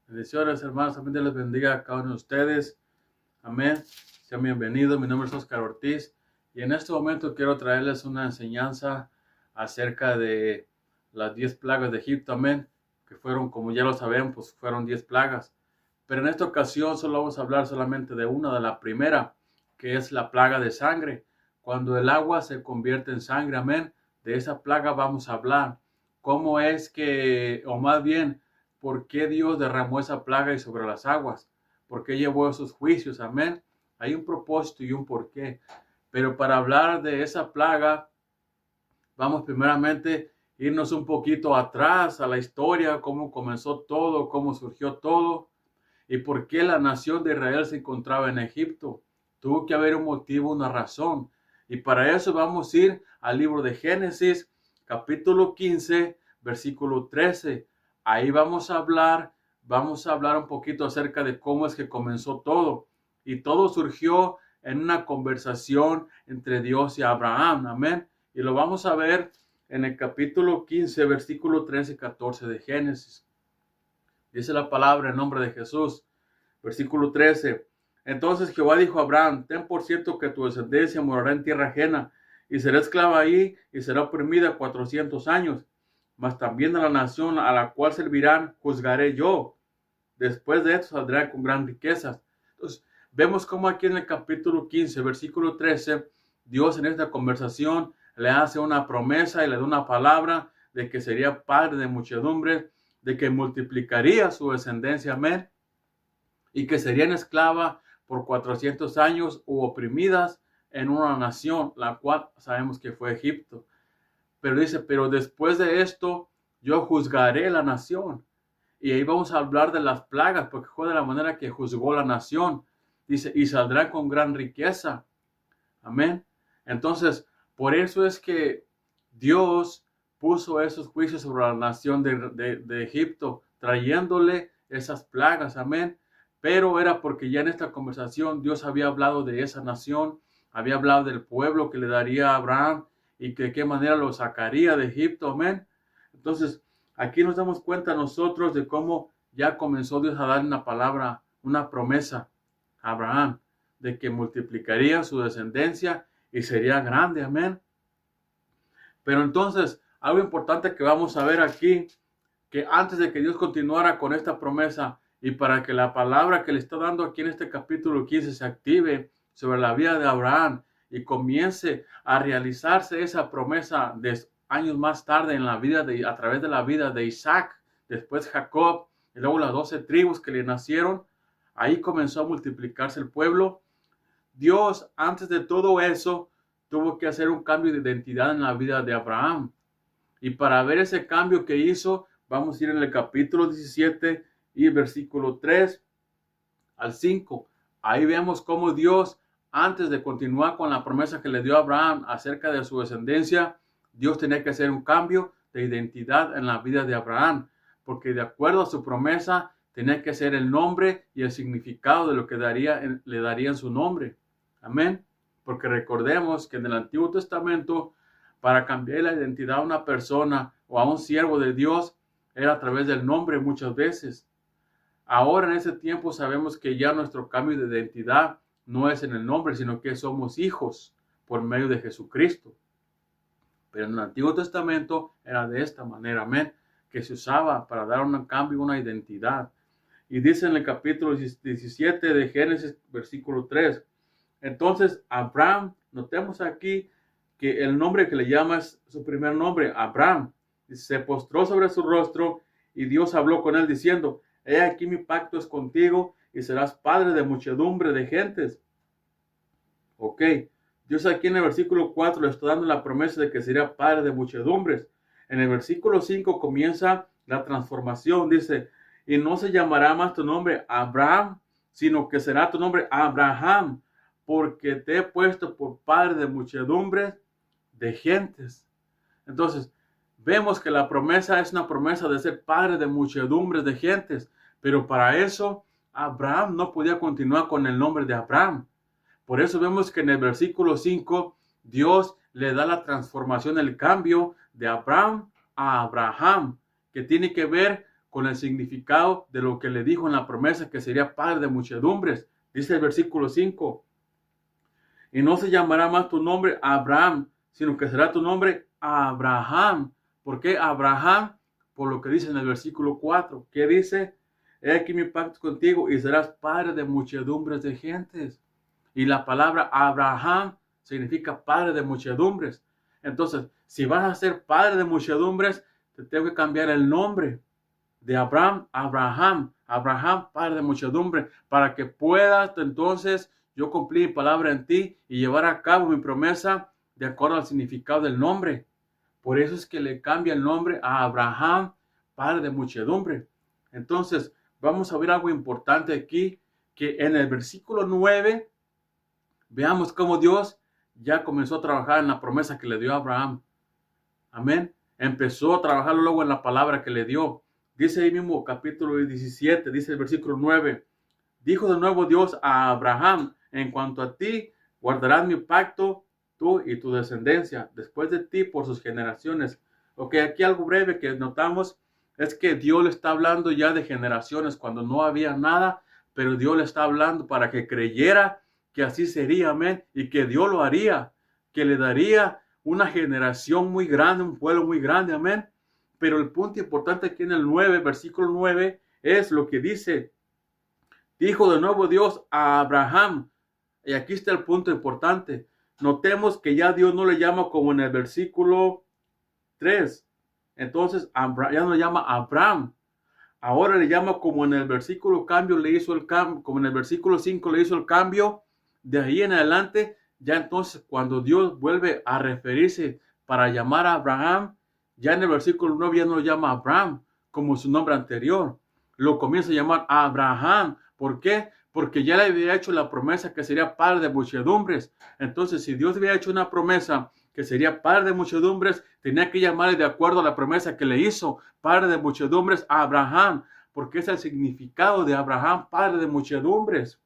Bendiciones, hermanos. También Dios les bendiga a cada uno de ustedes. Amén. Sean bienvenidos. Mi nombre es Oscar Ortiz. Y en este momento quiero traerles una enseñanza acerca de las 10 plagas de Egipto. Amén. Que fueron, como ya lo saben, pues fueron 10 plagas. Pero en esta ocasión solo vamos a hablar solamente de una, de la primera, que es la plaga de sangre. Cuando el agua se convierte en sangre. Amén. De esa plaga vamos a hablar. ¿Cómo es que, o más bien, por qué Dios derramó esa plaga y sobre las aguas? ¿Por qué llevó esos juicios? Amén. Hay un propósito y un porqué. Pero para hablar de esa plaga, vamos primeramente a irnos un poquito atrás a la historia, cómo comenzó todo, cómo surgió todo y por qué la nación de Israel se encontraba en Egipto. Tuvo que haber un motivo, una razón. Y para eso vamos a ir al libro de Génesis, capítulo 15, versículo 13. Ahí vamos a hablar un poquito acerca de cómo es que comenzó todo. Y todo surgió en una conversación entre Dios y Abraham. Amén. Y lo vamos a ver en el capítulo 15, versículo 13 y 14 de Génesis. Dice la palabra en nombre de Jesús. Versículo 13. Entonces Jehová dijo a Abraham: ten por cierto que tu descendencia morará en tierra ajena, y será esclava ahí, y será oprimida 400 años. Mas también a la nación a la cual servirán juzgaré yo. Después de esto saldrán con gran riqueza. Entonces, vemos cómo aquí en el capítulo 15, versículo 13, Dios en esta conversación le hace una promesa y le da una palabra de que sería padre de muchedumbre, de que multiplicaría su descendencia, amén, y que serían esclavas por 400 años u oprimidas en una nación, la cual sabemos que fue Egipto. Pero dice, pero después de esto yo juzgaré la nación. Y ahí vamos a hablar de las plagas, porque fue de la manera que juzgó la nación. Dice, y saldrán con gran riqueza. Amén. Entonces, por eso es que Dios puso esos juicios sobre la nación de Egipto, trayéndole esas plagas. Amén. Pero era porque ya en esta conversación Dios había hablado de esa nación, había hablado del pueblo que le daría a Abraham y que de qué manera lo sacaría de Egipto. Amén. Entonces, aquí nos damos cuenta nosotros de cómo ya comenzó Dios a dar una palabra, una promesa a Abraham, de que multiplicaría su descendencia y sería grande, amén. Pero entonces, algo importante que vamos a ver aquí, que antes de que Dios continuara con esta promesa y para que la palabra que le está dando aquí en este capítulo 15 se active sobre la vida de Abraham y comience a realizarse esa promesa de años más tarde en la vida a través de la vida de Isaac, después Jacob y luego las 12 tribus que le nacieron, ahí comenzó a multiplicarse el pueblo. Dios, antes de todo eso, tuvo que hacer un cambio de identidad en la vida de Abraham. Y para ver ese cambio que hizo, vamos a ir en el capítulo 17 y versículo 3 al 5. Ahí vemos cómo Dios, antes de continuar con la promesa que le dio a Abraham acerca de su descendencia, Dios tenía que hacer un cambio de identidad en la vida de Abraham, porque de acuerdo a su promesa, tenía que ser el nombre y el significado de lo que le daría en su nombre. Amén. Porque recordemos que en el Antiguo Testamento, para cambiar la identidad a una persona o a un siervo de Dios, era a través del nombre muchas veces. Ahora en ese tiempo sabemos que ya nuestro cambio de identidad no es en el nombre, sino que somos hijos por medio de Jesucristo. Pero en el Antiguo Testamento era de esta manera, amén, que se usaba para dar un cambio, una identidad. Y dice en el capítulo 17 de Génesis, versículo 3, entonces Abraham, notemos aquí que el nombre que le llama es su primer nombre, Abraham, se postró sobre su rostro y Dios habló con él diciendo, he aquí mi pacto es contigo y serás padre de muchedumbre de gentes. Ok, Dios aquí en el versículo 4 le está dando la promesa de que sería padre de muchedumbres. En el versículo 5 comienza la transformación, dice, y no se llamará más tu nombre Abraham, sino que será tu nombre Abraham, porque te he puesto por padre de muchedumbres de gentes. Entonces, vemos que la promesa es una promesa de ser padre de muchedumbres de gentes, pero para eso Abraham no podía continuar con el nombre de Abraham. Por eso vemos que en el versículo 5 Dios le da la transformación, el cambio de Abraham a Abraham, que tiene que ver con el significado de lo que le dijo en la promesa, que sería padre de muchedumbres. Dice el versículo 5, y no se llamará más tu nombre Abraham, sino que será tu nombre Abraham. ¿Por qué Abraham? Por lo que dice en el versículo 4, que dice, he aquí mi pacto contigo y serás padre de muchedumbres de gentes. Y la palabra Abraham significa padre de muchedumbres. Entonces, si vas a ser padre de muchedumbres, te tengo que cambiar el nombre de Abraham, Abraham, padre de muchedumbre, para que puedas entonces yo cumplir mi palabra en ti y llevar a cabo mi promesa de acuerdo al significado del nombre. Por eso es que le cambia el nombre a Abraham, padre de muchedumbre. Entonces, vamos a ver algo importante aquí, que en el versículo 9, veamos cómo Dios ya comenzó a trabajar en la promesa que le dio a Abraham. Amén. Empezó a trabajar luego en la palabra que le dio. Dice ahí mismo capítulo 17, dice el versículo 9. Dijo de nuevo Dios a Abraham, en cuanto a ti, guardarás mi pacto, tú y tu descendencia, después de ti por sus generaciones. Ok, aquí algo breve que notamos es que Dios le está hablando ya de generaciones cuando no había nada, pero Dios le está hablando para que creyera que así sería, amén, y que Dios lo haría, que le daría una generación muy grande, un pueblo muy grande, amén. Pero el punto importante aquí en el 9, versículo 9, es lo que dice, dijo de nuevo Dios a Abraham. Y aquí está el punto importante. Notemos que ya Dios no le llama como en el versículo 3. Entonces ya no le llama Abraham. Ahora le llama como en el versículo cambio le hizo el cambio, como en el versículo 5 le hizo el cambio. De ahí en adelante, ya entonces cuando Dios vuelve a referirse para llamar a Abraham, ya en el versículo 9 ya no lo llama Abraham como su nombre anterior. Lo comienza a llamar Abraham. ¿Por qué? Porque ya le había hecho la promesa que sería padre de muchedumbres. Entonces, si Dios había hecho una promesa que sería padre de muchedumbres, tenía que llamarle de acuerdo a la promesa que le hizo, padre de muchedumbres, a Abraham, porque es el significado de Abraham, padre de muchedumbres.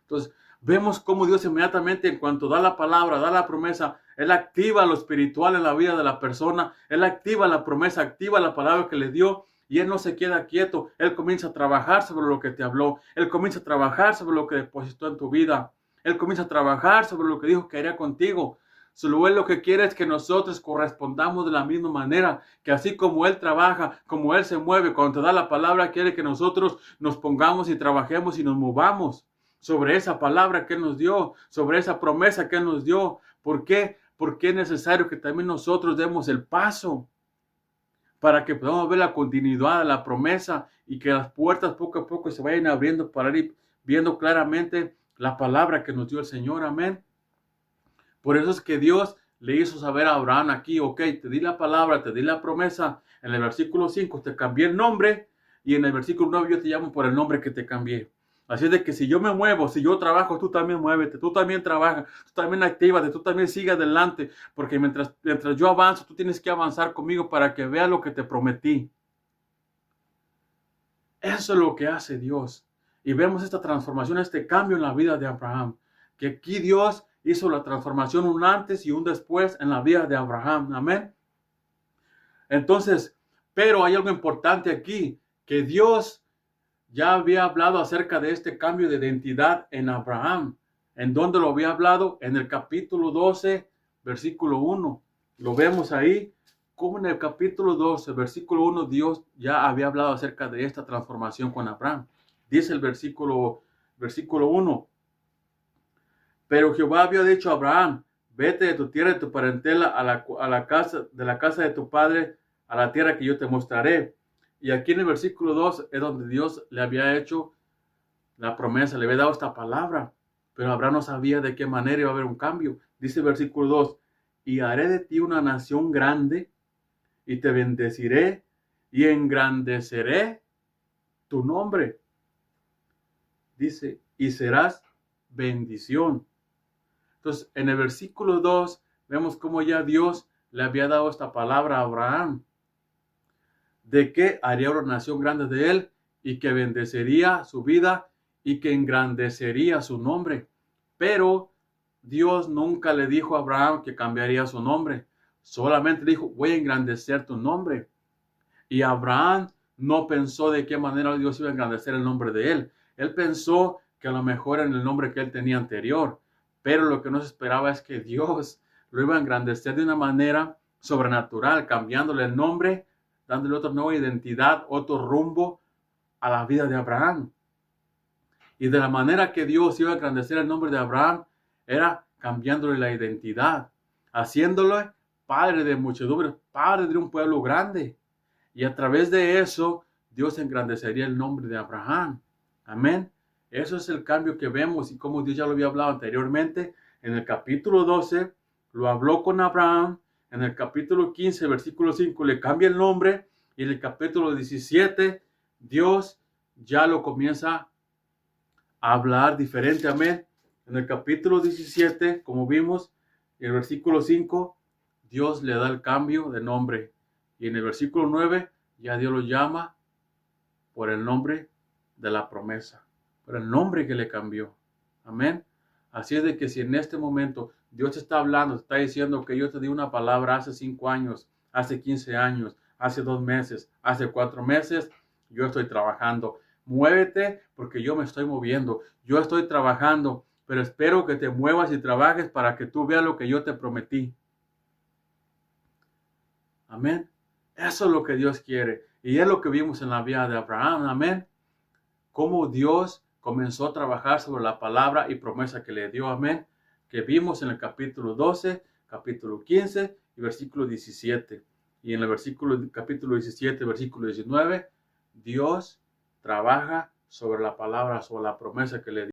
Entonces, vemos cómo Dios inmediatamente, en cuanto da la palabra, da la promesa, Él activa lo espiritual en la vida de la persona, Él activa la promesa, activa la palabra que le dio, y Él no se queda quieto. Él comienza a trabajar sobre lo que te habló, Él comienza a trabajar sobre lo que depositó en tu vida, Él comienza a trabajar sobre lo que dijo que haría contigo. Solo Él lo que quiere es que nosotros correspondamos de la misma manera, que así como Él trabaja, como Él se mueve, cuando te da la palabra, quiere que nosotros nos pongamos y trabajemos y nos movamos sobre esa palabra que Él nos dio, sobre esa promesa que Él nos dio. ¿Por qué? Porque es necesario que también nosotros demos el paso para que podamos ver la continuidad de la promesa y que las puertas poco a poco se vayan abriendo para ir viendo claramente la palabra que nos dio el Señor. Amén. Por eso es que Dios le hizo saber a Abraham aquí, ok, te di la palabra, te di la promesa. En el versículo 5 te cambié el nombre y en el versículo 9 yo te llamo por el nombre que te cambié. Así es de que si yo me muevo, si yo trabajo, tú también muévete, tú también trabajas, tú también actívate, tú también sigue adelante, porque mientras yo avanzo, tú tienes que avanzar conmigo para que veas lo que te prometí. Eso es lo que hace Dios. Y vemos esta transformación, este cambio en la vida de Abraham, que aquí Dios hizo la transformación un antes y un después en la vida de Abraham. Amén. Entonces, pero hay algo importante aquí, que Dios ya había hablado acerca de este cambio de identidad en Abraham. ¿En dónde lo había hablado? En el capítulo 12, versículo 1. Lo vemos ahí, como en el capítulo 12, versículo 1, Dios ya había hablado acerca de esta transformación con Abraham. Dice el versículo 1. Pero Jehová había dicho a Abraham, vete de tu tierra y de tu parentela a la casa de tu padre, a la tierra que yo te mostraré. Y aquí en el versículo 2 es donde Dios le había hecho la promesa, le había dado esta palabra. Pero Abraham no sabía de qué manera iba a haber un cambio. Dice el versículo 2, y haré de ti una nación grande, y te bendeciré, y engrandeceré tu nombre. Dice, y serás bendición. Entonces, en el versículo 2, vemos cómo ya Dios le había dado esta palabra a Abraham, de que haría una nación grande de él y que bendecería su vida y que engrandecería su nombre. Pero Dios nunca le dijo a Abraham que cambiaría su nombre. Solamente dijo, voy a engrandecer tu nombre. Y Abraham no pensó de qué manera Dios iba a engrandecer el nombre de él. Él pensó que a lo mejor en el nombre que él tenía anterior. Pero lo que no se esperaba es que Dios lo iba a engrandecer de una manera sobrenatural, cambiándole el nombre, dándole otra nueva identidad, otro rumbo a la vida de Abraham. Y de la manera que Dios iba a engrandecer el nombre de Abraham, era cambiándole la identidad, haciéndolo padre de muchedumbres, padre de un pueblo grande. Y a través de eso, Dios engrandecería el nombre de Abraham. Amén. Eso es el cambio que vemos y como Dios ya lo había hablado anteriormente. En el capítulo 12, lo habló con Abraham. En el capítulo 15, versículo 5, le cambia el nombre. Y en el capítulo 17, Dios ya lo comienza a hablar diferente. Amén. En el capítulo 17, como vimos, en el versículo 5, Dios le da el cambio de nombre. Y en el versículo 9, ya Dios lo llama por el nombre de la promesa, por el nombre que le cambió. Amén. Así es de que si en este momento Dios te está hablando, te está diciendo que yo te di una palabra hace 5 años, hace 15 años, hace 2 meses, hace 4 meses, yo estoy trabajando. Muévete porque yo me estoy moviendo. Yo estoy trabajando, pero espero que te muevas y trabajes para que tú veas lo que yo te prometí. Amén. Eso es lo que Dios quiere. Y es lo que vimos en la vida de Abraham. Amén. Cómo Dios comenzó a trabajar sobre la palabra y promesa que le dio. Amén. Que vimos en el capítulo 12, capítulo 15 y versículo 17. Y en el capítulo 17, versículo 19, Dios trabaja sobre la palabra, sobre la promesa que le dio.